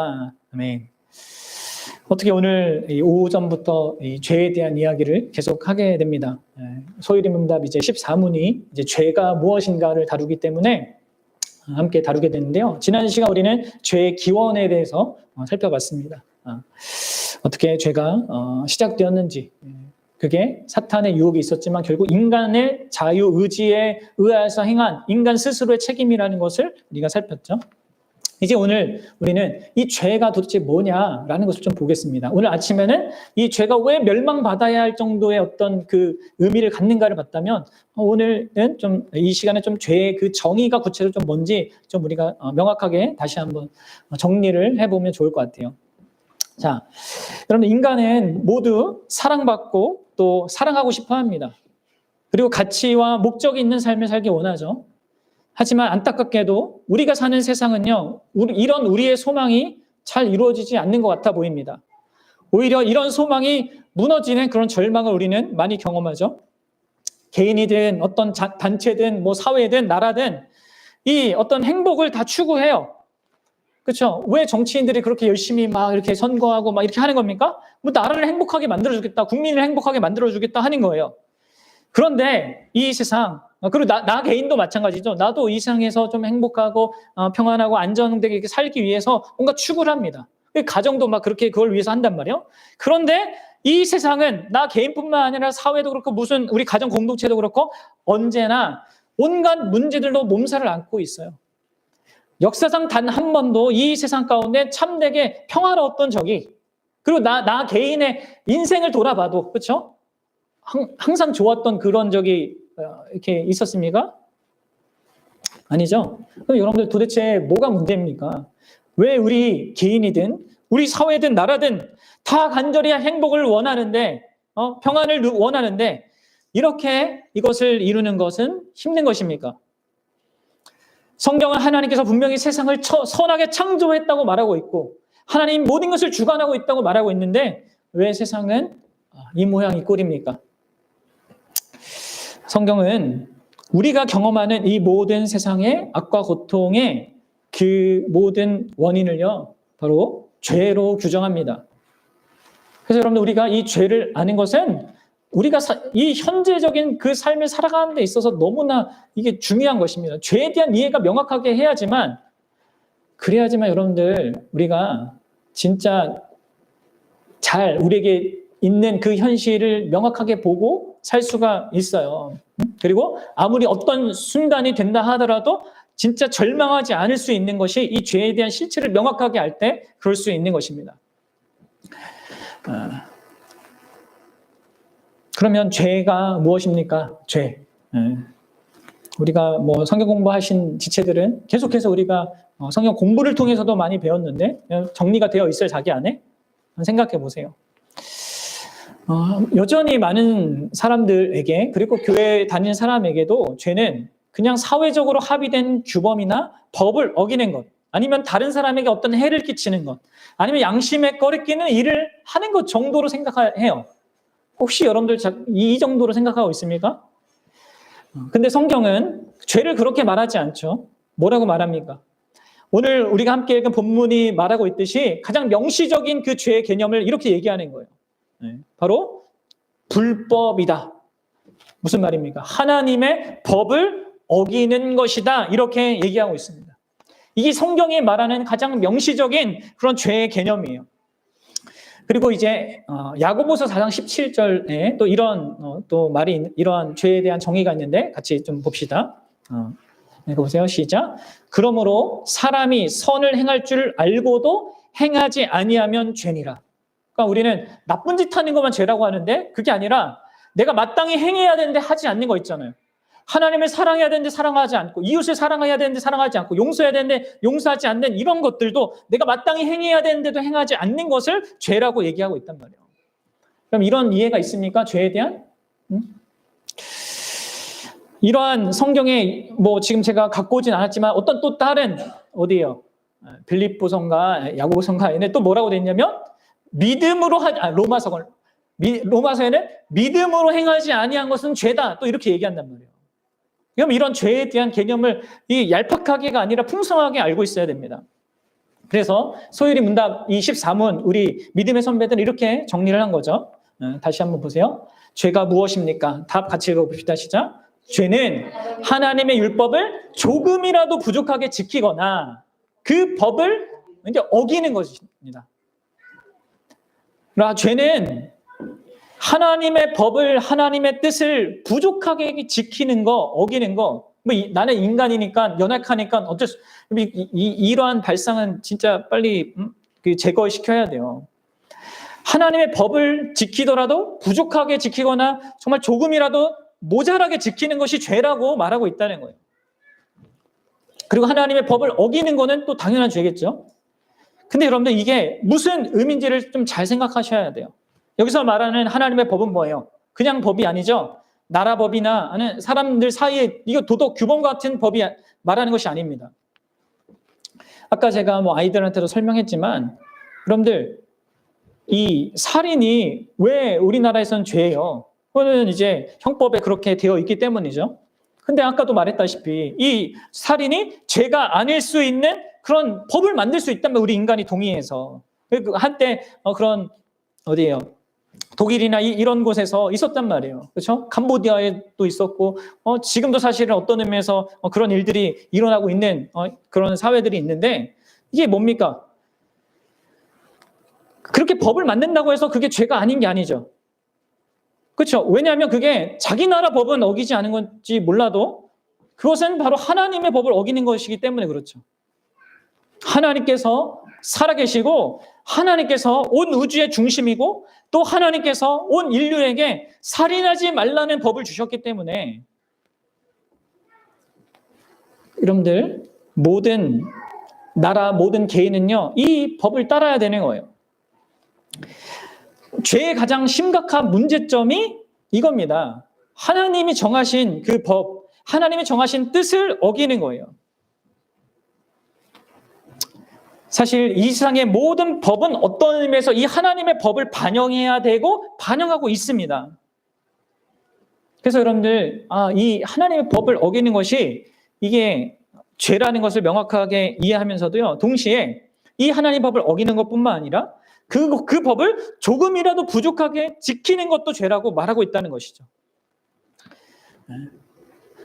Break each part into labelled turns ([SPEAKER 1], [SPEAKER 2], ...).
[SPEAKER 1] 아멘. 어떻게 오늘 이 오전부터 이 죄에 대한 이야기를 계속하게 됩니다. 소일임응답 이제 14문이 이제 죄가 무엇인가를 다루기 때문에 함께 다루게 되는데요. 지난 시간 우리는 죄의 기원에 대해서 살펴봤습니다. 어떻게 죄가 시작되었는지, 그게 사탄의 유혹이 있었지만 결국 인간의 자유 의지에 의해서 행한 인간 스스로의 책임이라는 것을 우리가 살폈죠. 이제 오늘 우리는 이 죄가 도대체 뭐냐라는 것을 좀 보겠습니다. 오늘 아침에는 이 죄가 왜 멸망받아야 할 정도의 어떤 그 의미를 갖는가를 봤다면, 오늘은 좀 이 시간에 좀 죄의 그 정의가 구체적으로 좀 뭔지 좀 우리가 명확하게 다시 한번 정리를 해보면 좋을 것 같아요. 자, 여러분, 인간은 모두 사랑받고 또 사랑하고 싶어 합니다. 그리고 가치와 목적이 있는 삶을 살기 원하죠. 하지만 안타깝게도 우리가 사는 세상은요, 이런 우리의 소망이 잘 이루어지지 않는 것 같아 보입니다. 오히려 이런 소망이 무너지는 그런 절망을 우리는 많이 경험하죠. 개인이든 어떤 단체든 뭐 사회든 나라든 이 어떤 행복을 다 추구해요. 그렇죠? 왜 정치인들이 그렇게 열심히 막 이렇게 선거하고 막 이렇게 하는 겁니까? 뭐 나라를 행복하게 만들어주겠다, 국민을 행복하게 만들어주겠다 하는 거예요. 그런데 이 세상, 그리고 나 개인도 마찬가지죠. 나도 이 세상에서 좀 행복하고 평안하고 안정되게 살기 위해서 뭔가 추구를 합니다. 가정도 막 그렇게 그걸 위해서 한단 말이에요. 그런데 이 세상은 나 개인뿐만 아니라 사회도 그렇고 무슨 우리 가정 공동체도 그렇고 언제나 온갖 문제들로 몸살을 앓고 있어요. 역사상 단 한 번도 이 세상 가운데 참되게 평화로웠던 적이, 그리고 나 개인의 인생을 돌아봐도, 그렇죠? 항상 좋았던 그런 적이 이렇게 있었습니까? 아니죠. 그럼 여러분들 도대체 뭐가 문제입니까? 왜 우리 개인이든 우리 사회든 나라든 다 간절히 행복을 원하는데, 평안을 원하는데 이렇게 이것을 이루는 것은 힘든 것입니까? 성경은 하나님께서 분명히 세상을 선하게 창조했다고 말하고 있고 하나님 모든 것을 주관하고 있다고 말하고 있는데 왜 세상은 이 모양 이 꼴입니까? 성경은 우리가 경험하는 이 모든 세상의 악과 고통의 그 모든 원인을요, 바로 죄로 규정합니다. 그래서 여러분들 우리가 이 죄를 아는 것은 우리가 이 현재적인 그 삶을 살아가는 데 있어서 너무나 이게 중요한 것입니다. 죄에 대한 이해가 명확하게 해야지만, 그래야지만 여러분들 우리가 진짜 잘 우리에게 있는 그 현실을 명확하게 보고 살 수가 있어요. 그리고 아무리 어떤 순간이 된다 하더라도 진짜 절망하지 않을 수 있는 것이 이 죄에 대한 실체를 명확하게 알 때 그럴 수 있는 것입니다. 그러면 죄가 무엇입니까? 죄. 우리가 뭐 성경 공부하신 지체들은 계속해서 우리가 성경 공부를 통해서도 많이 배웠는데 정리가 되어 있어요, 자기 안에? 생각해 보세요. 여전히 많은 사람들에게, 그리고 교회 다니는 사람에게도 죄는 그냥 사회적으로 합의된 규범이나 법을 어기는 것, 아니면 다른 사람에게 어떤 해를 끼치는 것, 아니면 양심에 꺼리끼는 일을 하는 것 정도로 생각해요. 혹시 여러분들 이 정도로 생각하고 있습니까? 근데 성경은 죄를 그렇게 말하지 않죠. 뭐라고 말합니까? 오늘 우리가 함께 읽은 본문이 말하고 있듯이 가장 명시적인 그 죄의 개념을 이렇게 얘기하는 거예요. 바로 불법이다. 무슨 말입니까? 하나님의 법을 어기는 것이다. 이렇게 얘기하고 있습니다. 이게 성경이 말하는 가장 명시적인 그런 죄의 개념이에요. 그리고 이제 야고보서 4장 17절에 또 이런 또 말이, 이러한 죄에 대한 정의가 있는데 같이 좀 봅시다. 읽어보세요. 시작. 그러므로 사람이 선을 행할 줄 알고도 행하지 아니하면 죄니라. 그러니까 우리는 나쁜 짓 하는 것만 죄라고 하는데 그게 아니라 내가 마땅히 행해야 되는데 하지 않는 거 있잖아요. 하나님을 사랑해야 되는데 사랑하지 않고, 이웃을 사랑해야 되는데 사랑하지 않고, 용서해야 되는데 용서하지 않는 이런 것들도 내가 마땅히 행해야 되는데도 행하지 않는 것을 죄라고 얘기하고 있단 말이에요. 그럼 이런 이해가 있습니까? 죄에 대한? 이러한 성경에 뭐 지금 제가 갖고 오진 않았지만 어떤 또 다른 어디예요? 빌립보서인가 야고보서인가에는 또 뭐라고 돼 있냐면 믿음으로 로마서에는 믿음으로 행하지 아니한 것은 죄다. 또 이렇게 얘기한단 말이에요. 그럼 이런 죄에 대한 개념을 이 얄팍하게가 아니라 풍성하게 알고 있어야 됩니다. 그래서 소율이 문답 이 14문 우리 믿음의 선배들은 이렇게 정리를 한 거죠. 다시 한번 보세요. 죄가 무엇입니까? 답 같이 읽어봅시다. 시작. 죄는 하나님의 율법을 조금이라도 부족하게 지키거나 그 법을 이제 어기는 것입니다. 그러나 죄는 하나님의 법을, 하나님의 뜻을 부족하게 지키는 거, 어기는 거. 나는 인간이니까, 연약하니까 어쩔 수, 이러한 발상은 진짜 빨리 제거시켜야 돼요. 하나님의 법을 지키더라도 부족하게 지키거나 정말 조금이라도 모자라게 지키는 것이 죄라고 말하고 있다는 거예요. 그리고 하나님의 법을 어기는 거는 또 당연한 죄겠죠. 근데 여러분들 이게 무슨 의미인지를 좀 잘 생각하셔야 돼요. 여기서 말하는 하나님의 법은 뭐예요? 그냥 법이 아니죠. 나라 법이나 사람들 사이에 이거 도덕 규범 같은 법이 말하는 것이 아닙니다. 아까 제가 아이들한테도 설명했지만 여러분들 이 살인이 왜 우리나라에서는 죄예요? 그거는 이제 형법에 그렇게 되어 있기 때문이죠. 근데 아까도 말했다시피 이 살인이 죄가 아닐 수 있는 그런 법을 만들 수 있다면 우리 인간이 동의해서 한때 그런 어디예요? 독일이나 이런 곳에서 있었단 말이에요. 그렇죠? 캄보디아에도 있었고 지금도 사실은 어떤 의미에서 그런 일들이 일어나고 있는 그런 사회들이 있는데 이게 뭡니까? 그렇게 법을 만든다고 해서 그게 죄가 아닌 게 아니죠. 그렇죠? 왜냐하면 그게 자기 나라 법은 어기지 않은 건지 몰라도 그것은 바로 하나님의 법을 어기는 것이기 때문에 그렇죠. 하나님께서 살아계시고 하나님께서 온 우주의 중심이고 또 하나님께서 온 인류에게 살인하지 말라는 법을 주셨기 때문에 여러분들 모든 나라 모든 개인은요 이 법을 따라야 되는 거예요. 죄의 가장 심각한 문제점이 이겁니다. 하나님이 정하신 그 법, 하나님이 정하신 뜻을 어기는 거예요. 사실 이 세상의 모든 법은 어떤 의미에서 이 하나님의 법을 반영해야 되고 반영하고 있습니다. 그래서 여러분들 이 하나님의 법을 어기는 것이 이게 죄라는 것을 명확하게 이해하면서도요 동시에 이 하나님의 법을 어기는 것뿐만 아니라 그 법을 조금이라도 부족하게 지키는 것도 죄라고 말하고 있다는 것이죠.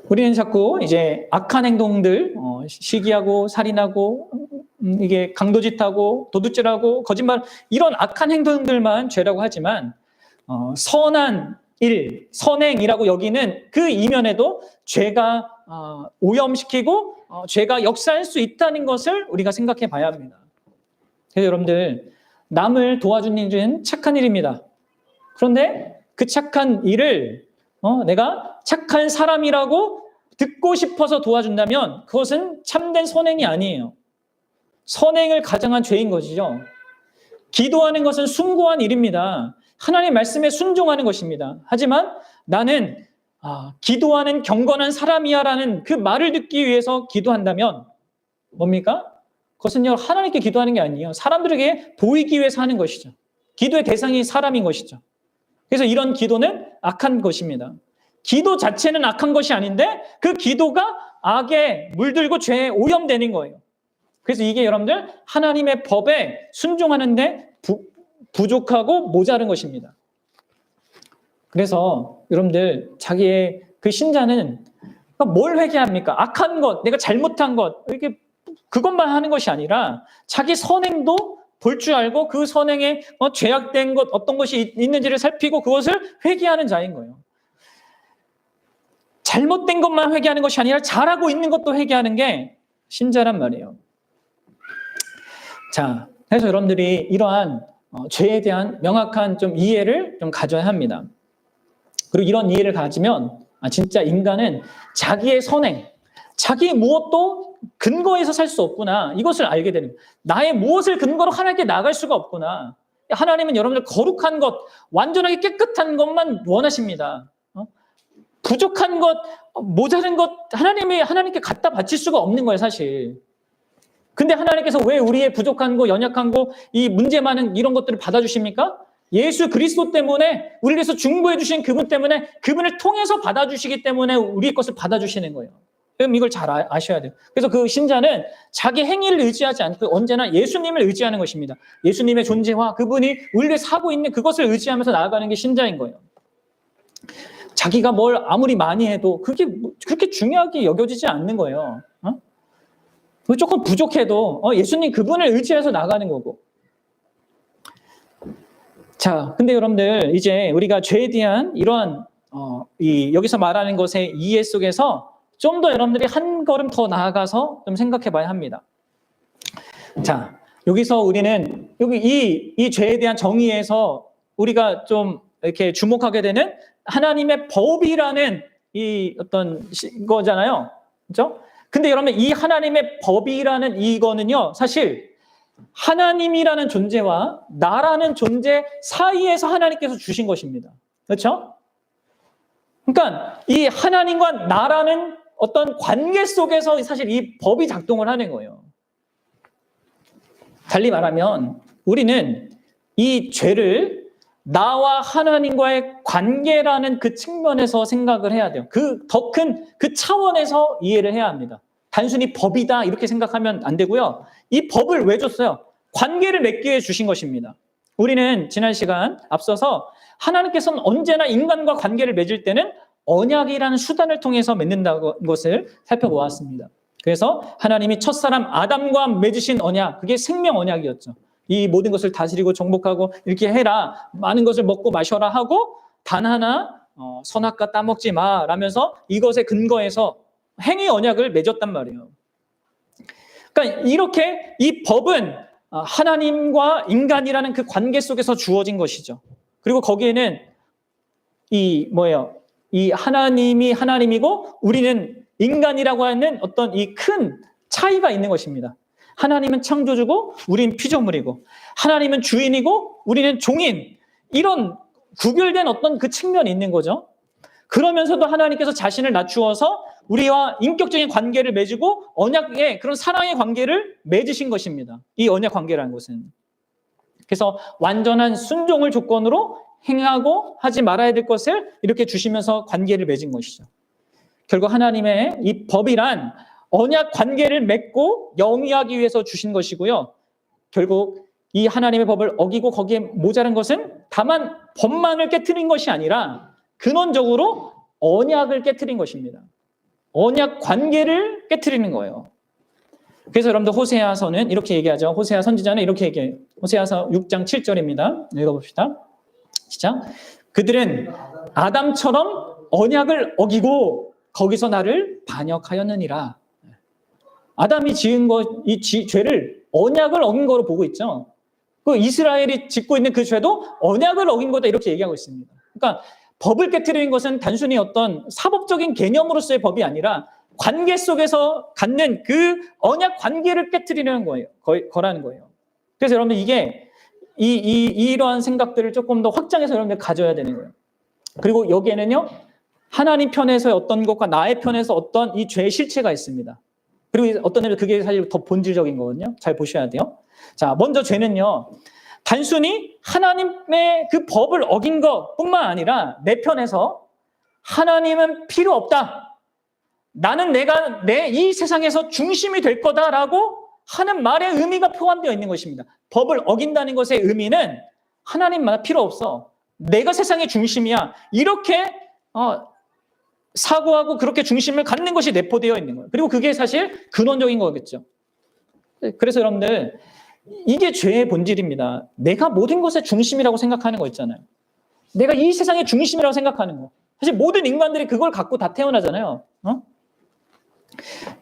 [SPEAKER 1] 우리는 자꾸 이제 악한 행동들, 시기하고 살인하고 이게 강도짓하고 도둑질하고 거짓말 이런 악한 행동들만 죄라고 하지만 선한 일, 선행이라고 여기는 그 이면에도 죄가 오염시키고 죄가 역사할 수 있다는 것을 우리가 생각해 봐야 합니다. 그래서 여러분들 남을 도와주는 일은 착한 일입니다. 그런데 그 착한 일을 내가 착한 사람이라고 듣고 싶어서 도와준다면 그것은 참된 선행이 아니에요. 선행을 가장한 죄인 것이죠. 기도하는 것은 숭고한 일입니다. 하나님의 말씀에 순종하는 것입니다. 하지만 나는 기도하는 경건한 사람이야라는 그 말을 듣기 위해서 기도한다면 뭡니까? 그것은요 하나님께 기도하는 게 아니에요. 사람들에게 보이기 위해서 하는 것이죠. 기도의 대상이 사람인 것이죠. 그래서 이런 기도는 악한 것입니다. 기도 자체는 악한 것이 아닌데 그 기도가 악에 물들고 죄에 오염되는 거예요. 그래서 이게 여러분들 하나님의 법에 순종하는데 부족하고 모자른 것입니다. 그래서 여러분들 자기의 그 신자는 뭘 회개합니까? 악한 것, 내가 잘못한 것 이렇게 그것만 하는 것이 아니라 자기 선행도 볼 줄 알고 그 선행에 죄악된 것 어떤 것이 있는지를 살피고 그것을 회개하는 자인 거예요. 잘못된 것만 회개하는 것이 아니라 잘하고 있는 것도 회개하는 게 신자란 말이에요. 자, 그래서 여러분들이 이러한 죄에 대한 명확한 좀 이해를 좀 가져야 합니다. 그리고 이런 이해를 가지면 진짜 인간은 자기의 선행, 자기 무엇도 근거에서 살 수 없구나. 이것을 알게 되는 거예요. 나의 무엇을 근거로 하나님께 나갈 수가 없구나. 하나님은 여러분들 거룩한 것, 완전하게 깨끗한 것만 원하십니다. 부족한 것, 모자른 것 하나님께 갖다 바칠 수가 없는 거예요, 사실. 근데 하나님께서 왜 우리의 부족한 거, 연약한 거, 이 문제 많은 이런 것들을 받아주십니까? 예수 그리스도 때문에 우리를 위해서 중보해 주신 그분 때문에 그분을 통해서 받아주시기 때문에 우리의 것을 받아주시는 거예요. 그럼 이걸 잘 아셔야 돼요. 그래서 그 신자는 자기 행위를 의지하지 않고 언제나 예수님을 의지하는 것입니다. 예수님의 존재와 그분이 우리를 사고 있는 그것을 의지하면서 나아가는 게 신자인 거예요. 자기가 뭘 아무리 많이 해도 그게 그렇게 중요하게 여겨지지 않는 거예요. 조금 부족해도 예수님 그분을 의지해서 나가는 거고. 자, 근데 여러분들 이제 우리가 죄에 대한 이러한 여기서 말하는 것의 이해 속에서 좀 더 여러분들이 한 걸음 더 나아가서 좀 생각해 봐야 합니다. 자, 여기서 우리는 이 죄에 대한 정의에서 우리가 좀 이렇게 주목하게 되는 하나님의 법이라는 이 어떤 거잖아요. 그렇죠? 근데 여러분 이 하나님의 법이라는 이거는요. 사실 하나님이라는 존재와 나라는 존재 사이에서 하나님께서 주신 것입니다. 그렇죠? 그러니까 이 하나님과 나라는 어떤 관계 속에서 사실 이 법이 작동을 하는 거예요. 달리 말하면 우리는 이 죄를 나와 하나님과의 관계라는 그 측면에서 생각을 해야 돼요. 그 더 큰 그 차원에서 이해를 해야 합니다. 단순히 법이다 이렇게 생각하면 안 되고요. 이 법을 왜 줬어요? 관계를 맺기 위해 주신 것입니다. 우리는 지난 시간 앞서서 하나님께서는 언제나 인간과 관계를 맺을 때는 언약이라는 수단을 통해서 맺는다는 것을 살펴보았습니다. 그래서 하나님이 첫사람 아담과 맺으신 언약, 그게 생명 언약이었죠. 이 모든 것을 다스리고 정복하고 이렇게 해라, 많은 것을 먹고 마셔라 하고 단 하나 선악과 따먹지 마 라면서 이것에 근거해서 행위 언약을 맺었단 말이에요. 그러니까 이렇게 이 법은 하나님과 인간이라는 그 관계 속에서 주어진 것이죠. 그리고 거기에는 이 하나님이 하나님이고 우리는 인간이라고 하는 어떤 이 큰 차이가 있는 것입니다. 하나님은 창조주고 우리는 피조물이고 하나님은 주인이고 우리는 종인, 이런 구별된 어떤 그 측면이 있는 거죠. 그러면서도 하나님께서 자신을 낮추어서 우리와 인격적인 관계를 맺고 언약의 그런 사랑의 관계를 맺으신 것입니다. 이 언약 관계라는 것은. 그래서 완전한 순종을 조건으로 행하고 하지 말아야 될 것을 이렇게 주시면서 관계를 맺은 것이죠. 결국 하나님의 이 법이란 언약 관계를 맺고 영위하기 위해서 주신 것이고요. 결국 이 하나님의 법을 어기고 거기에 모자란 것은 다만 법만을 깨트린 것이 아니라 근원적으로 언약을 깨트린 것입니다. 언약 관계를 깨트리는 거예요. 그래서 여러분들 호세아서는 이렇게 얘기하죠. 호세아 선지자는 이렇게 얘기해요. 호세아서 6장 7절입니다. 읽어봅시다. 시작. 그들은 아담처럼 언약을 어기고 거기서 나를 반역하였느니라. 아담이 지은 이 죄를 언약을 어긴 거로 보고 있죠. 그 이스라엘이 짓고 있는 그 죄도 언약을 어긴 거다 이렇게 얘기하고 있습니다. 그러니까 법을 깨트리는 것은 단순히 어떤 사법적인 개념으로서의 법이 아니라 관계 속에서 갖는 그 언약 관계를 깨트리는 거라는 거예요. 그래서 여러분들 이게 이러한 생각들을 조금 더 확장해서 여러분들 가져야 되는 거예요. 그리고 여기에는요, 하나님 편에서의 어떤 것과 나의 편에서 어떤 이 죄의 실체가 있습니다. 그리고 어떤 점에서 그게 사실 더 본질적인 거거든요. 잘 보셔야 돼요. 자, 먼저 죄는요, 단순히 하나님의 그 법을 어긴 것뿐만 아니라 내 편에서 하나님은 필요 없다. 나는 내 이 세상에서 중심이 될 거다라고 하는 말의 의미가 포함되어 있는 것입니다. 법을 어긴다는 것의 의미는 하나님만 필요 없어. 내가 세상의 중심이야. 이렇게 사고하고 그렇게 중심을 갖는 것이 내포되어 있는 거예요. 그리고 그게 사실 근원적인 거겠죠. 그래서 여러분들 이게 죄의 본질입니다. 내가 모든 것의 중심이라고 생각하는 거 있잖아요. 내가 이 세상의 중심이라고 생각하는 거. 사실 모든 인간들이 그걸 갖고 다 태어나잖아요.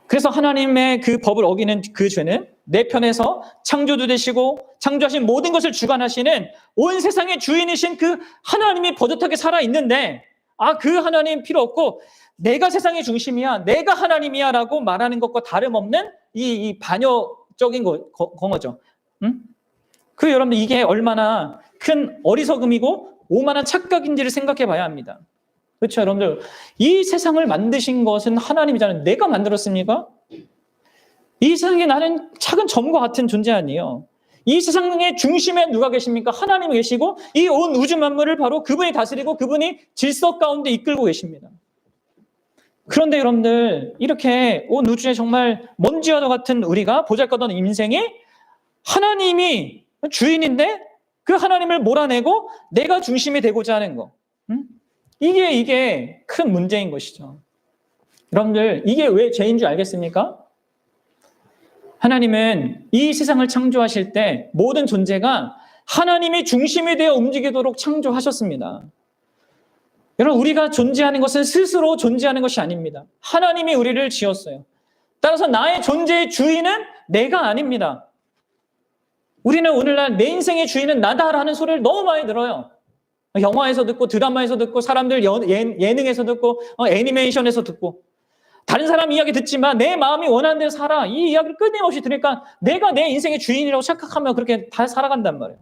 [SPEAKER 1] 그래서 하나님의 그 법을 어기는 그 죄는 내 편에서 창조도 되시고 창조하신 모든 것을 주관하시는 온 세상의 주인이신 그 하나님이 버젓하게 살아있는데 그 하나님 필요 없고 내가 세상의 중심이야, 내가 하나님이야 라고 말하는 것과 다름없는 이 반역적인 거죠. 그 여러분들 이게 얼마나 큰 어리석음이고 오만한 착각인지를 생각해 봐야 합니다. 그렇죠, 여러분들. 이 세상을 만드신 것은 하나님이잖아요. 내가 만들었습니까? 이 세상에 나는 작은 점과 같은 존재 아니에요. 이 세상의 중심에 누가 계십니까? 하나님이 계시고 이 온 우주 만물을 바로 그분이 다스리고 그분이 질서 가운데 이끌고 계십니다. 그런데 여러분들 이렇게 온 우주에 정말 먼지와도 같은 우리가 보잘것없는 인생이 하나님이 주인인데 그 하나님을 몰아내고 내가 중심이 되고자 하는 거. 이게 큰 문제인 것이죠. 여러분들 이게 왜 죄인 줄 알겠습니까? 하나님은 이 세상을 창조하실 때 모든 존재가 하나님이 중심이 되어 움직이도록 창조하셨습니다. 여러분 우리가 존재하는 것은 스스로 존재하는 것이 아닙니다. 하나님이 우리를 지었어요. 따라서 나의 존재의 주인은 내가 아닙니다. 우리는 오늘날 내 인생의 주인은 나다라는 소리를 너무 많이 들어요. 영화에서 듣고 드라마에서 듣고 사람들 예능에서 듣고 애니메이션에서 듣고 다른 사람 이야기 듣지만 내 마음이 원하는 대로 살아. 이 이야기를 끊임없이 들으니까 내가 내 인생의 주인이라고 착각하며 그렇게 다 살아간단 말이에요.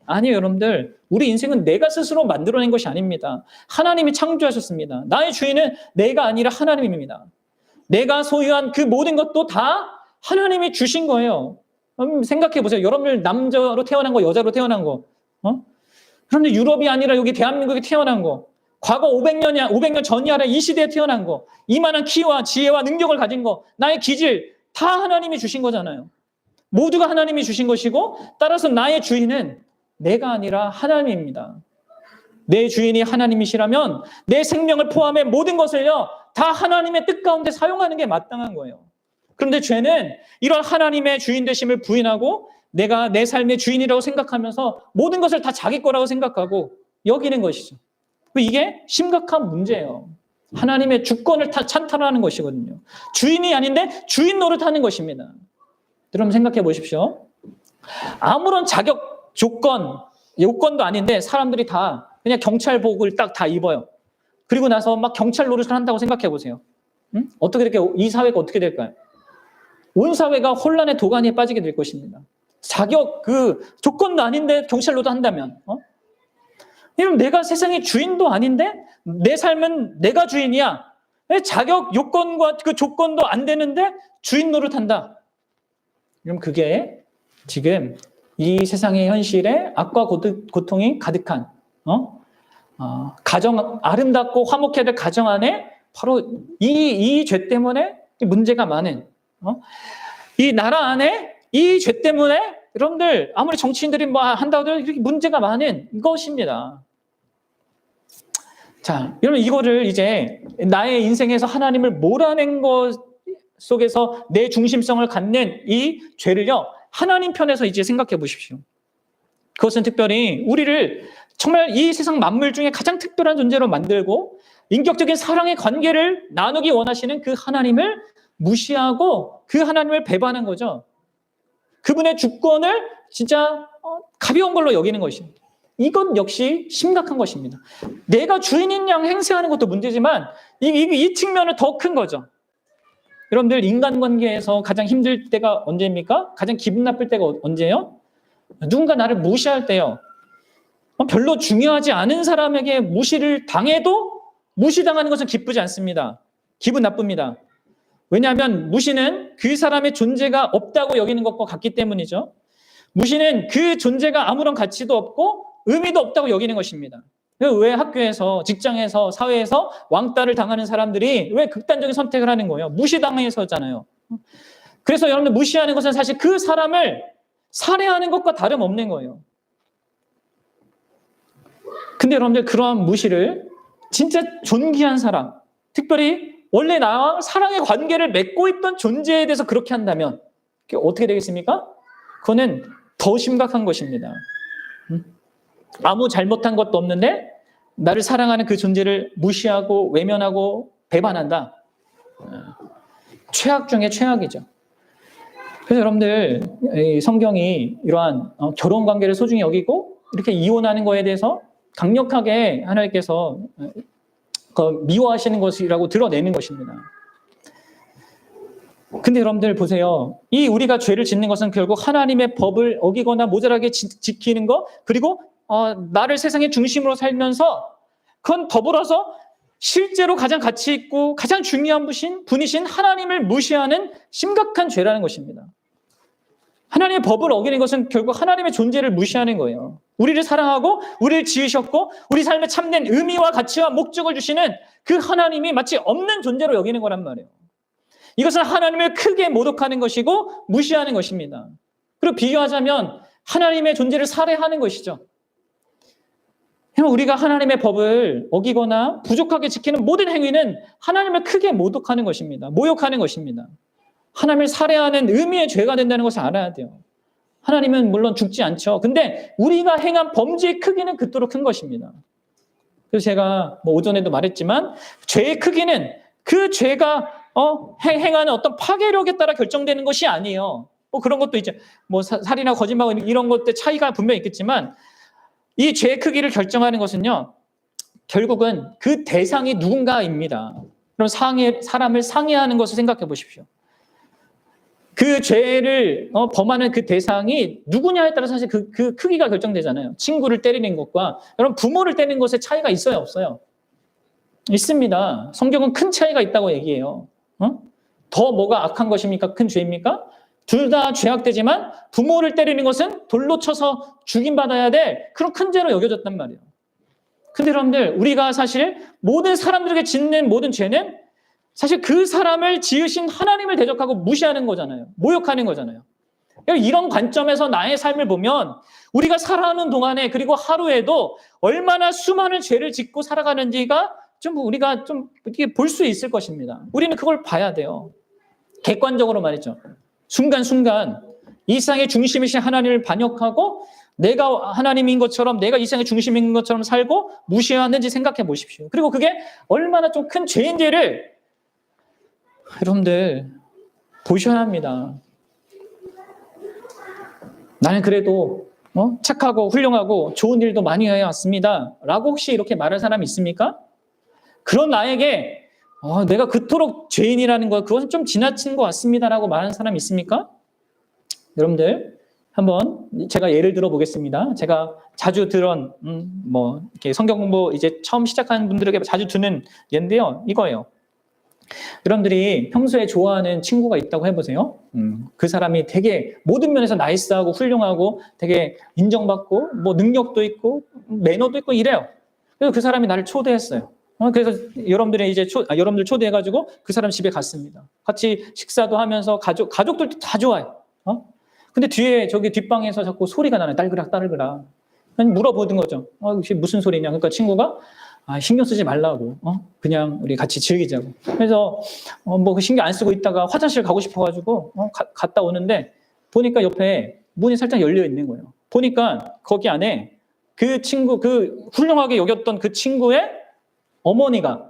[SPEAKER 1] 아니요, 여러분들. 우리 인생은 내가 스스로 만들어낸 것이 아닙니다. 하나님이 창조하셨습니다. 나의 주인은 내가 아니라 하나님입니다. 내가 소유한 그 모든 것도 다 하나님이 주신 거예요. 생각해 보세요. 여러분들 남자로 태어난 거, 여자로 태어난 거. 그런데 유럽이 아니라 여기 대한민국에 태어난 거. 과거 500년 전이 아니라 이 시대에 태어난 거. 이만한 키와 지혜와 능력을 가진 거. 나의 기질 다 하나님이 주신 거잖아요. 모두가 하나님이 주신 것이고 따라서 나의 주인은 내가 아니라 하나님입니다. 내 주인이 하나님이시라면 내 생명을 포함해 모든 것을요 다 하나님의 뜻 가운데 사용하는 게 마땅한 거예요. 그런데 죄는 이런 하나님의 주인 되심을 부인하고 내가 내 삶의 주인이라고 생각하면서 모든 것을 다 자기 거라고 생각하고 여기는 것이죠. 이게 심각한 문제예요. 하나님의 주권을 찬탈하는 것이거든요. 주인이 아닌데 주인 노릇하는 것입니다. 여러분 생각해 보십시오. 아무런 자격 요건도 아닌데 사람들이 다 그냥 경찰복을 딱 다 입어요. 그리고 나서 막 경찰 노릇을 한다고 생각해 보세요. 어떻게 이렇게 이 사회가 어떻게 될까요? 온 사회가 혼란의 도가니에 빠지게 될 것입니다. 자격 조건도 아닌데 경찰로도 한다면, 그럼 내가 세상의 주인도 아닌데 내 삶은 내가 주인이야. 자격 요건과 그 조건도 안 되는데 주인 노릇한다. 그럼 그게 지금 이 세상의 현실에 악과 고통이 가득한 가정 아름답고 화목해야 될 가정 안에 바로 이 죄 때문에 문제가 많은 이 나라 안에 이 죄 때문에 여러분들 아무리 정치인들이 뭐 한다고 해도 이렇게 문제가 많은 것입니다. 자, 여러분 이거를 이제 나의 인생에서 하나님을 몰아낸 것 속에서 내 중심성을 갖는 이 죄를요 하나님 편에서 이제 생각해 보십시오. 그것은 특별히 우리를 정말 이 세상 만물 중에 가장 특별한 존재로 만들고 인격적인 사랑의 관계를 나누기 원하시는 그 하나님을 무시하고 그 하나님을 배반한 거죠. 그분의 주권을 진짜 가벼운 걸로 여기는 것입니다. 이건 역시 심각한 것입니다. 내가 주인인 양 행세하는 것도 문제지만 이 측면은 더 큰 거죠. 여러분들 인간관계에서 가장 힘들 때가 언제입니까? 가장 기분 나쁠 때가 언제예요? 누군가 나를 무시할 때요. 별로 중요하지 않은 사람에게 무시를 당해도 무시당하는 것은 기쁘지 않습니다. 기분 나쁩니다. 왜냐하면 무시는 그 사람의 존재가 없다고 여기는 것과 같기 때문이죠. 무시는 그 존재가 아무런 가치도 없고 의미도 없다고 여기는 것입니다. 왜 학교에서, 직장에서, 사회에서 왕따를 당하는 사람들이 왜 극단적인 선택을 하는 거예요? 무시당해서잖아요. 그래서 여러분들 무시하는 것은 사실 그 사람을 살해하는 것과 다름없는 거예요. 근데 여러분들 그러한 무시를 진짜 존귀한 사람, 특별히 원래 나와 사랑의 관계를 맺고 있던 존재에 대해서 그렇게 한다면 어떻게 되겠습니까? 그거는 더 심각한 것입니다. 아무 잘못한 것도 없는데 나를 사랑하는 그 존재를 무시하고 외면하고 배반한다. 최악 중에 최악이죠. 그래서 여러분들 성경이 이러한 결혼 관계를 소중히 여기고 이렇게 이혼하는 거에 대해서 강력하게 하나님께서 미워하시는 것이라고 드러내는 것입니다. 근데 여러분들 보세요. 이 우리가 죄를 짓는 것은 결국 하나님의 법을 어기거나 모자라게 지키는 것, 그리고 나를 세상의 중심으로 살면서 그건 더불어서 실제로 가장 가치 있고 가장 중요한 분이신 하나님을 무시하는 심각한 죄라는 것입니다. 하나님의 법을 어기는 것은 결국 하나님의 존재를 무시하는 거예요. 우리를 사랑하고 우리를 지으셨고 우리 삶에 참된 의미와 가치와 목적을 주시는 그 하나님이 마치 없는 존재로 여기는 거란 말이에요. 이것은 하나님을 크게 모독하는 것이고 무시하는 것입니다. 그리고 비교하자면 하나님의 존재를 살해하는 것이죠. 우리가 하나님의 법을 어기거나 부족하게 지키는 모든 행위는 하나님을 크게 모독하는 것입니다. 모욕하는 것입니다. 하나님을 살해하는 의미의 죄가 된다는 것을 알아야 돼요. 하나님은 물론 죽지 않죠. 근데 우리가 행한 범죄의 크기는 그토록 큰 것입니다. 그래서 제가 오전에도 말했지만 죄의 크기는 그 죄가 행하는 어떤 파괴력에 따라 결정되는 것이 아니에요. 그런 것도 이제 살이나 거짓말 이런 것들 차이가 분명히 있겠지만 이 죄의 크기를 결정하는 것은요, 결국은 그 대상이 누군가입니다. 그럼 사람을 상해하는 것을 생각해 보십시오. 그 죄를 범하는 그 대상이 누구냐에 따라 사실 그 크기가 결정되잖아요. 친구를 때리는 것과 여러분 부모를 때리는 것에 차이가 있어요, 없어요? 있습니다. 성경은 큰 차이가 있다고 얘기해요. 더 뭐가 악한 것입니까? 큰 죄입니까? 둘 다 죄악되지만 부모를 때리는 것은 돌로 쳐서 죽임받아야 될 그런 큰 죄로 여겨졌단 말이에요. 근데 여러분들 우리가 사실 모든 사람들에게 짓는 모든 죄는 사실 그 사람을 지으신 하나님을 대적하고 무시하는 거잖아요. 모욕하는 거잖아요. 이런 관점에서 나의 삶을 보면 우리가 살아가는 동안에 그리고 하루에도 얼마나 수많은 죄를 짓고 살아가는지가 좀 우리가 좀 이렇게 볼 수 있을 것입니다. 우리는 그걸 봐야 돼요. 객관적으로 말이죠. 순간순간 이 세상의 중심이신 하나님을 반역하고 내가 하나님인 것처럼 내가 이 세상의 중심인 것처럼 살고 무시하는지 생각해 보십시오. 그리고 그게 얼마나 좀 큰 죄인지를 여러분들 보셔야 합니다. 나는 그래도 착하고 훌륭하고 좋은 일도 많이 해왔습니다. 라고 혹시 이렇게 말할 사람이 있습니까? 그런 나에게 내가 그토록 죄인이라는 거 그것은 좀 지나친 것 같습니다라고 말하는 사람이 있습니까? 여러분들 한번 제가 예를 들어 보겠습니다. 제가 자주 들은 이렇게 성경 공부 이제 처음 시작하는 분들에게 자주 드는 예인데요. 이거예요. 여러분들이 평소에 좋아하는 친구가 있다고 해보세요. 그 사람이 되게 모든 면에서 나이스하고 훌륭하고 되게 인정받고 능력도 있고 매너도 있고 이래요. 그래서 그 사람이 나를 초대했어요. 그래서 여러분들이 이제 여러분들 초대해가지고 그 사람 집에 갔습니다. 같이 식사도 하면서 가족들도 다 좋아요. 근데 뒤에 저기 뒷방에서 자꾸 소리가 나네. 딸그락 딸그락. 물어보던 거죠. 혹시 무슨 소리냐? 그러니까 친구가 신경 쓰지 말라고. 그냥 우리 같이 즐기자고. 그래서 그 신경 안 쓰고 있다가 화장실 가고 싶어가지고 갔다 오는데 보니까 옆에 문이 살짝 열려 있는 거예요. 보니까 거기 안에 그 친구, 그 훌륭하게 여겼던 그 친구의 어머니가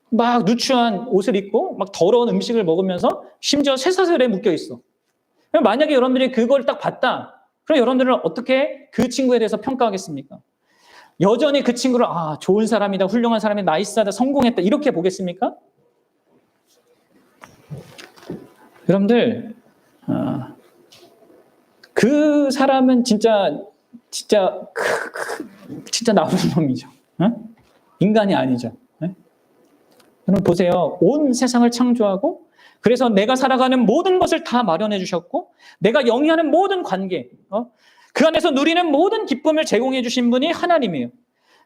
[SPEAKER 1] 막 누추한 옷을 입고 막 더러운 음식을 먹으면서 심지어 쇠사슬에 묶여 있어. 만약에 여러분들이 그걸 딱 봤다. 그럼 여러분들은 어떻게 그 친구에 대해서 평가하겠습니까? 여전히 그 친구를 좋은 사람이다, 훌륭한 사람이다, 나이스하다, 성공했다 이렇게 보겠습니까? 여러분들 그 사람은 진짜 나쁜 놈이죠. 인간이 아니죠. 여러분 보세요. 온 세상을 창조하고 그래서 내가 살아가는 모든 것을 다 마련해 주셨고 내가 영위하는 모든 관계 그 안에서 누리는 모든 기쁨을 제공해 주신 분이 하나님이에요.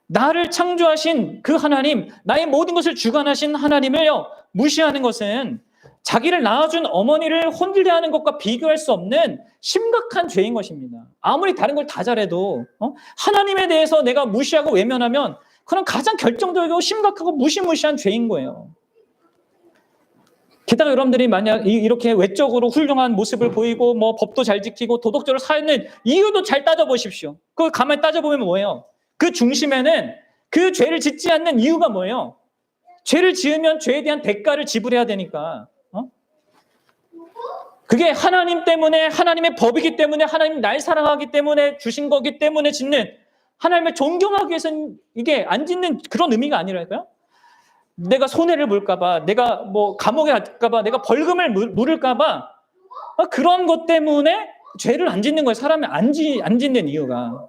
[SPEAKER 1] 나를 창조하신 그 하나님, 나의 모든 것을 주관하신 하나님을요 무시하는 것은 자기를 낳아준 어머니를 혼질대하는 것과 비교할 수 없는 심각한 죄인 것입니다. 아무리 다른 걸 다 잘해도 하나님에 대해서 내가 무시하고 외면하면 그건 가장 결정적이고 심각하고 무시무시한 죄인 거예요. 게다가 여러분들이 만약 이렇게 외적으로 훌륭한 모습을 보이고 법도 잘 지키고 도덕적으로 사는 이유도 잘 따져보십시오. 그걸 가만히 따져보면 뭐예요? 그 중심에는 그 죄를 짓지 않는 이유가 뭐예요? 죄를 지으면 죄에 대한 대가를 지불해야 되니까. 그게 하나님 때문에 하나님의 법이기 때문에 하나님 날 사랑하기 때문에 주신 거기 때문에 짓는 하나님을 존경하기 위해서는 이게 안 짓는 그런 의미가 아니랄까요? 내가 손해를 볼까 봐, 내가 감옥에 갈까 봐, 내가 벌금을 물을까 봐 그런 것 때문에 죄를 안 짓는 거예요. 사람이 안 짓는 이유가.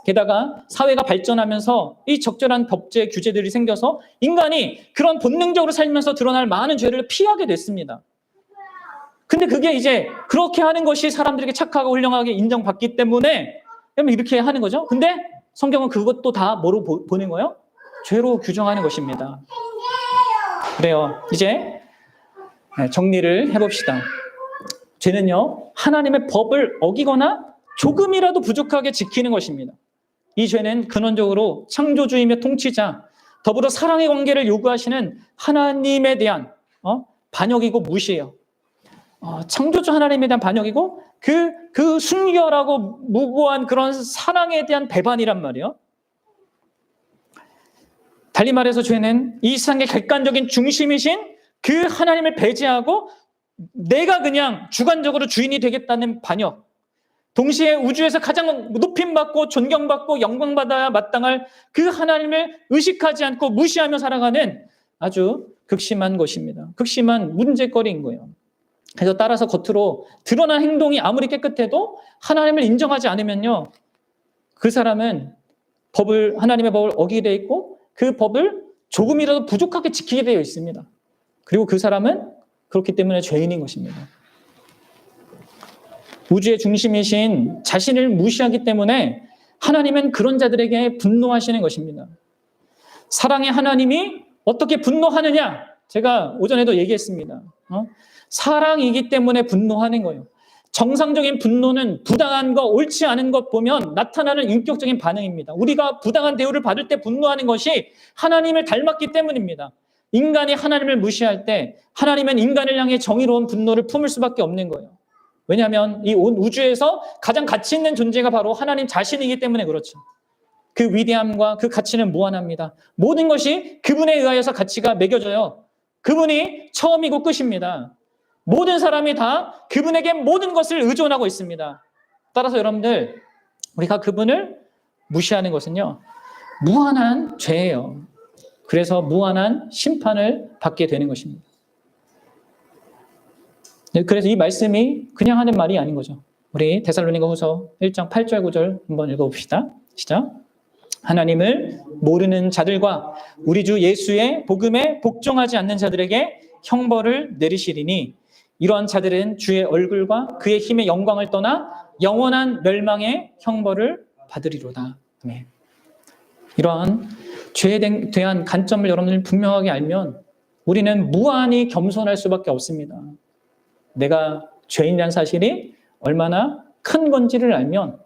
[SPEAKER 1] 게다가 사회가 발전하면서 이 적절한 법제 규제들이 생겨서 인간이 그런 본능적으로 살면서 드러날 많은 죄를 피하게 됐습니다. 근데 그게 이제 그렇게 하는 것이 사람들에게 착하고 훌륭하게 인정받기 때문에 그러면 이렇게 하는 거죠. 근데 성경은 그것도 다 뭐로 보는 거예요? 죄로 규정하는 것입니다. 그래요. 이제 정리를 해봅시다. 죄는요, 하나님의 법을 어기거나 조금이라도 부족하게 지키는 것입니다. 이 죄는 근원적으로 창조주이며 통치자, 더불어 사랑의 관계를 요구하시는 하나님에 대한 반역이고 무시예요. 창조주 하나님에 대한 반역이고 그 순결하고 무고한 그런 사랑에 대한 배반이란 말이에요. 달리 말해서 죄는 이 세상의 객관적인 중심이신 그 하나님을 배제하고 내가 그냥 주관적으로 주인이 되겠다는 반역. 동시에 우주에서 가장 높임받고 존경받고 영광받아야 마땅할 그 하나님을 의식하지 않고 무시하며 살아가는 아주 극심한 것입니다. 극심한 문제거리인 거예요. 그래서 따라서 겉으로 드러난 행동이 아무리 깨끗해도 하나님을 인정하지 않으면요, 그 사람은 하나님의 법을 어기게 되어 있고 그 법을 조금이라도 부족하게 지키게 되어 있습니다. 그리고 그 사람은 그렇기 때문에 죄인인 것입니다. 우주의 중심이신 자신을 무시하기 때문에 하나님은 그런 자들에게 분노하시는 것입니다. 사랑의 하나님이 어떻게 분노하느냐? 제가 오전에도 얘기했습니다. 사랑이기 때문에 분노하는 거예요. 정상적인 분노는 부당한 것, 옳지 않은 것 보면 나타나는 인격적인 반응입니다. 우리가 부당한 대우를 받을 때 분노하는 것이 하나님을 닮았기 때문입니다. 인간이 하나님을 무시할 때 하나님은 인간을 향해 정의로운 분노를 품을 수밖에 없는 거예요. 왜냐하면 이 온 우주에서 가장 가치 있는 존재가 바로 하나님 자신이기 때문에 그렇죠. 그 위대함과 그 가치는 무한합니다. 모든 것이 그분에 의하여서 가치가 매겨져요. 그분이 처음이고 끝입니다. 모든 사람이 다 그분에게 모든 것을 의존하고 있습니다. 따라서 여러분들, 우리가 그분을 무시하는 것은요, 무한한 죄예요. 그래서 무한한 심판을 받게 되는 것입니다. 그래서 이 말씀이 그냥 하는 말이 아닌 거죠. 우리 데살로니가후서 1장 8절 9절 한번 읽어봅시다. 시작. 하나님을 모르는 자들과 우리 주 예수의 복음에 복종하지 않는 자들에게 형벌을 내리시리니 이러한 자들은 주의 얼굴과 그의 힘의 영광을 떠나 영원한 멸망의 형벌을 받으리로다. 네. 이러한 죄에 대한 관점을 여러분들 분명하게 알면 우리는 무한히 겸손할 수밖에 없습니다. 내가 죄인이라는 사실이 얼마나 큰 건지를 알면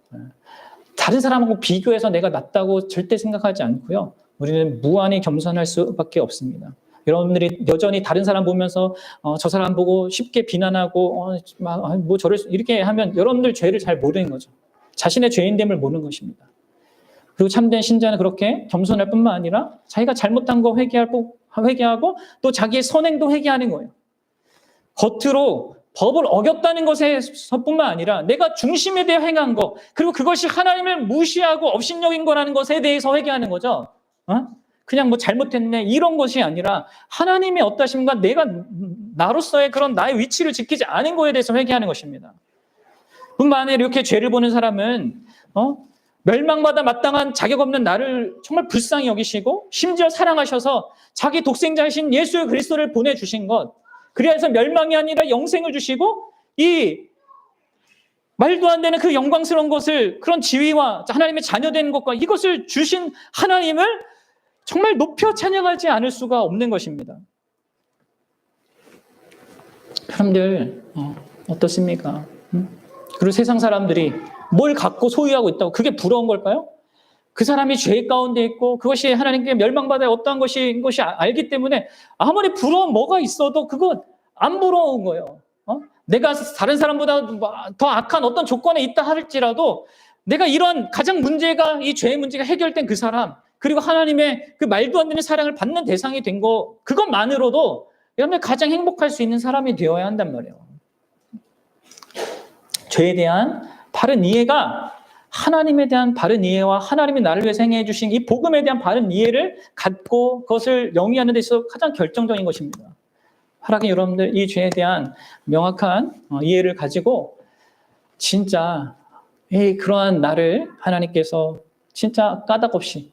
[SPEAKER 1] 다른 사람하고 비교해서 내가 낫다고 절대 생각하지 않고요. 우리는 무한히 겸손할 수밖에 없습니다. 여러분들이 여전히 다른 사람 보면서 저 사람 보고 쉽게 비난하고 뭐 저를 이렇게 하면 여러분들 죄를 잘 모르는 거죠. 자신의 죄인됨을 모르는 것입니다. 그리고 참된 신자는 그렇게 겸손할 뿐만 아니라 자기가 잘못한 거 회개하고 또 자기의 선행도 회개하는 거예요. 겉으로 법을 어겼다는 것에서뿐만 아니라 내가 중심에 대해 행한 거, 그리고 그것이 하나님을 무시하고 업신여긴 거라는 것에 대해서 회개하는 거죠. 그냥 뭐 잘못했네 이런 것이 아니라 하나님의 어떠심과 내가 나로서의 그런 나의 위치를 지키지 않은 거에 대해서 회개하는 것입니다. 뿐만 아니라 이렇게 죄를 보는 사람은 멸망받아 마땅한 자격 없는 나를 정말 불쌍히 여기시고 심지어 사랑하셔서 자기 독생자이신 예수 그리스도를 보내주신 것, 그래서 멸망이 아니라 영생을 주시고 이 말도 안 되는 그 영광스러운 것을, 그런 지위와 하나님의 자녀된 것과 이것을 주신 하나님을 정말 높여 찬양하지 않을 수가 없는 것입니다. 여러분들 어떻습니까? 그리고 세상 사람들이 뭘 갖고 소유하고 있다고 그게 부러운 걸까요? 그 사람이 죄 가운데 있고 그것이 하나님께 멸망받아야 어떠한 것인 것이 알기 때문에 아무리 부러운 뭐가 있어도 그건 안 부러운 거예요. 내가 다른 사람보다 더 악한 어떤 조건에 있다 할지라도 내가 이런 가장 문제가, 이 죄의 문제가 해결된 그 사람, 그리고 하나님의 그 말도 안 되는 사랑을 받는 대상이 된 거, 그것만으로도 여러분들 가장 행복할 수 있는 사람이 되어야 한단 말이에요. 죄에 대한 바른 이해가 하나님에 대한 바른 이해와 하나님이 나를 위해서 행해 주신 이 복음에 대한 바른 이해를 갖고 그것을 영위하는 데 있어서 가장 결정적인 것입니다. 하나님, 여러분들 이 죄에 대한 명확한 이해를 가지고 진짜 그러한 나를 하나님께서 진짜 까닭 없이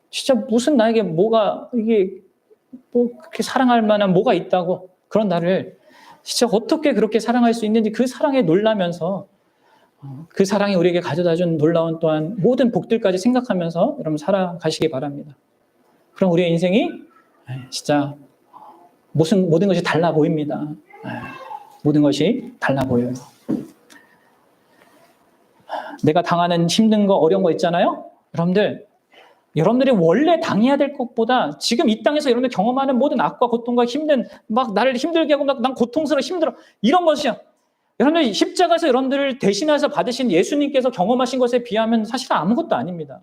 [SPEAKER 1] 진짜 무슨 나에게 뭐가 이게 뭐 그렇게 사랑할 만한 뭐가 있다고, 그런 나를 진짜 어떻게 그렇게 사랑할 수 있는지 그 사랑에 놀라면서 그 사랑이 우리에게 가져다준 놀라운 또한 모든 복들까지 생각하면서 여러분 살아가시기 바랍니다. 그럼 우리의 인생이 진짜 모든 것이 달라 보입니다. 모든 것이 달라 보여요. 내가 당하는 힘든 거, 어려운 거 있잖아요. 여러분들이 원래 당해야 될 것보다 지금 이 땅에서 여러분들 경험하는 모든 악과 고통과 막 나를 힘들게 하고 난 고통스러워 힘들어 이런 것이야. 여러분들 십자가에서 여러분들을 대신해서 받으신 예수님께서 경험하신 것에 비하면 사실 아무것도 아닙니다.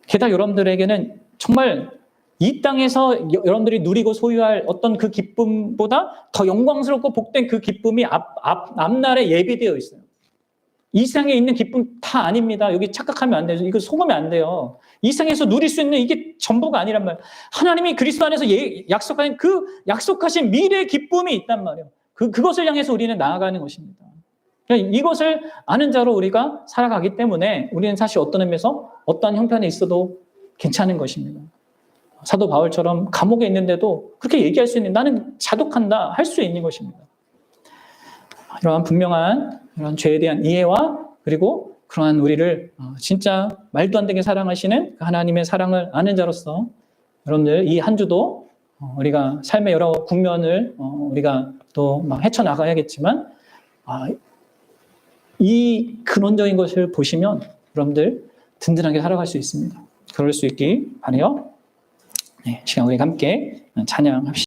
[SPEAKER 1] 게다가 여러분들에게는 정말 이 땅에서 여러분들이 누리고 소유할 어떤 그 기쁨보다 더 영광스럽고 복된 그 기쁨이 앞날에 예비되어 있어요. 이 세상에 있는 기쁨 다 아닙니다. 여기 착각하면 안 돼요. 이거 속으면 안 돼요. 이 세상에서 누릴 수 있는 이게 전부가 아니란 말이에요. 하나님이 그리스도 안에서 약속하신 그 약속하신 미래의 기쁨이 있단 말이에요. 그것을 향해서 우리는 나아가는 것입니다. 그러니까 이것을 아는 자로 우리가 살아가기 때문에 우리는 사실 어떤 의미에서 어떠한 형편에 있어도 괜찮은 것입니다. 사도 바울처럼 감옥에 있는데도 그렇게 얘기할 수 있는 나는 자독한다 할 수 있는 것입니다. 이러한 분명한 이런 죄에 대한 이해와 그리고 그러한 우리를 진짜 말도 안 되게 사랑하시는 하나님의 사랑을 아는 자로서 여러분들 이 한 주도 우리가 삶의 여러 국면을 우리가 또 막 헤쳐나가야겠지만 이 근원적인 것을 보시면 여러분들 든든하게 살아갈 수 있습니다. 그럴 수 있기 바라요. 네, 시간 우리 함께 찬양합시다.